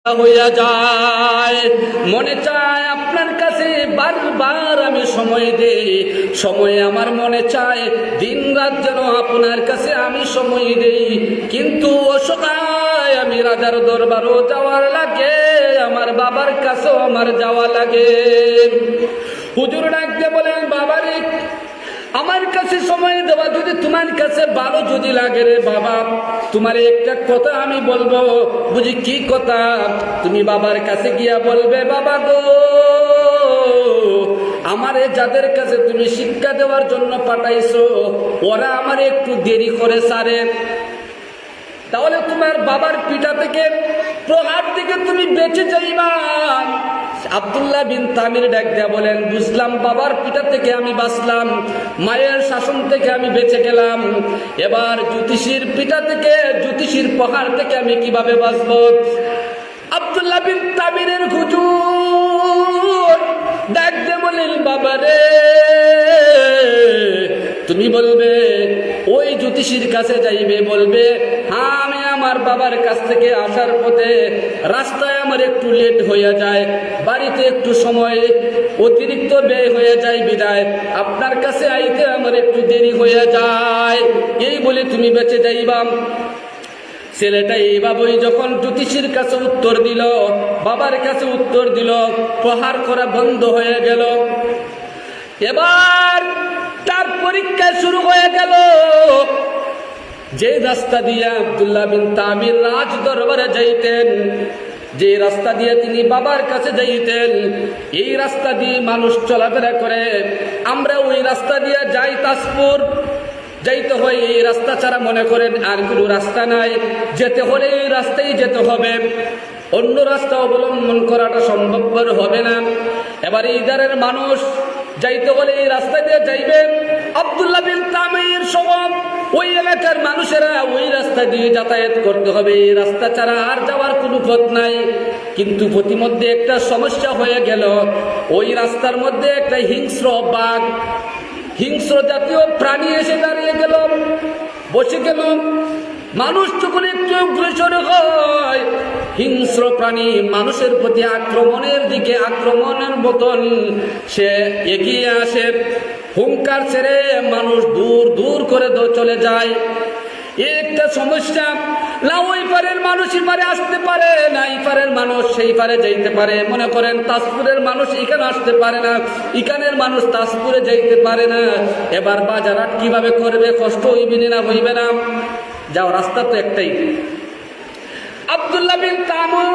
হইয়া যায়। মনে চায় আপনার কাছে বারবার আমি সময় দেই, সময় আমার মনে চায় দিন রাত যেন আপনার কাছে আমি সময় দেই, কিন্তু অসহায় আমি রাজার দরবারও যাওয়ার লাগে, আমার বাবার কাছেও আমার যাওয়া লাগে। হুজুর ডাকতে বলেন, বাবারে আমার কাছে সময় দেওয়া যদি তোমার কাছে ভালো যদি লাগে রে বাবা, তোমার একটা কথা আমি বলবো। বুঝি কি কথা? তুমি বাবার কাছে গিয়া বলবে, বাবা গো, আমারে যাদের কাছে তুমি শিক্ষা দেওয়ার জন্য পাঠাইছো ওরা আমারে একটু দেরি করে সারে, তাহলে তোমার বাবার পিঠা থেকে প্রহার থেকে তুমি বেঁচে যাইবা। আব্দুল্লাহ বিন তামির ডাক দেয়া বলেন, বুঝলাম বাবার পিঠা থেকে আমি বাঁচলাম, মায়ের শাসন থেকে আমি বেঁচে গেলাম, এবার জ্যোতিষীর পিঠা থেকে, জ্যোতিষীর প্রহার থেকে আমি কিভাবে বাঁচব? আব্দুল্লাহ বিন তামিরের হুজুর ডাক দিয়ে বলেন, বাবারে তুমি বলবে ওই জ্যোতিষীর কাছে যাইবে, বলবে হ্যাঁ আমি আমার বাবার কাছ থেকে আসার পথে রাস্তায় আমার একটু লেট হয়ে যায়, বাড়িতে একটু সময় অতিরিক্ত ব্যয় হয়ে যায়, বিদায় আপনার কাছে আইতে আমার একটু দেরি হয়ে যায়, এই বলে তুমি বেঁচে যাইবা। ছেলেটা এইভাবেই যখন জ্যোতিষীর কাছে উত্তর দিল, বাবার কাছে উত্তর দিল, প্রহার করা বন্ধ হয়ে গেল। এবার তার পরীক্ষা শুরু হয়ে গেল। যে রাস্তা দিয়ে আব্দুল্লাহ বিন তামির রাজ দরবারে যাইতেন, যে রাস্তা দিয়ে তিনি বাবার কাছে যাইতেন, এই রাস্তা দিয়ে মানুষ চলাফেরা করে। আমরা ওই রাস্তা দিয়ে যাই তাজপুর, যাইতে হয় এই রাস্তা ছাড়া মনে করেন আর কোনো রাস্তা নাই, যেতে হলে এই রাস্তায় যেতে হবে, অন্য রাস্তা অবলম্বন করাটা সম্ভবপর হবে না। এবার এই ধারের মানুষ যাইতে হলে এই রাস্তা দিয়ে যাইবেন। আব্দুল্লাহ বিন তামির সহ ওই এলাকার মানুষেরা ওই রাস্তা দিয়ে যাতায়াত করতে হবে, এই রাস্তা ছাড়া আর যাওয়ার কোনো পথ নাই। কিন্তু প্রতিমধ্যে একটা সমস্যা হয়ে গেল, ওই রাস্তার মধ্যে একটা হিংস্র বাঘ, হিংস্র জাতীয় প্রাণী এসে দাঁড়িয়ে গেল, বসে গেল। মানুষ যখন একটু অগ্রসর হয়, হিংস্র প্রাণী মানুষের প্রতি আক্রমণের দিকে, আক্রমণের মতন সে এগিয়ে আসে। হুঙ্কার ছেড়ে মানুষ দূর দূর করে চলে যায়। একটা সমস্যা, না ওই পারের মানুষ এই পারে আসতে পারে না, এই পারের মানুষ সেই পারে যাইতে পারে। মনে করেন তাজপুরের মানুষ এখানে আসতে পারে না, এখানের মানুষ তাজপুরে যাইতে পারে না। এবার বাজারহাট কিভাবে করবে? কষ্ট হইবে না হইবে না? যাও, রাস্তা তো একটাই। আব্দুল্লাহ বিন তামির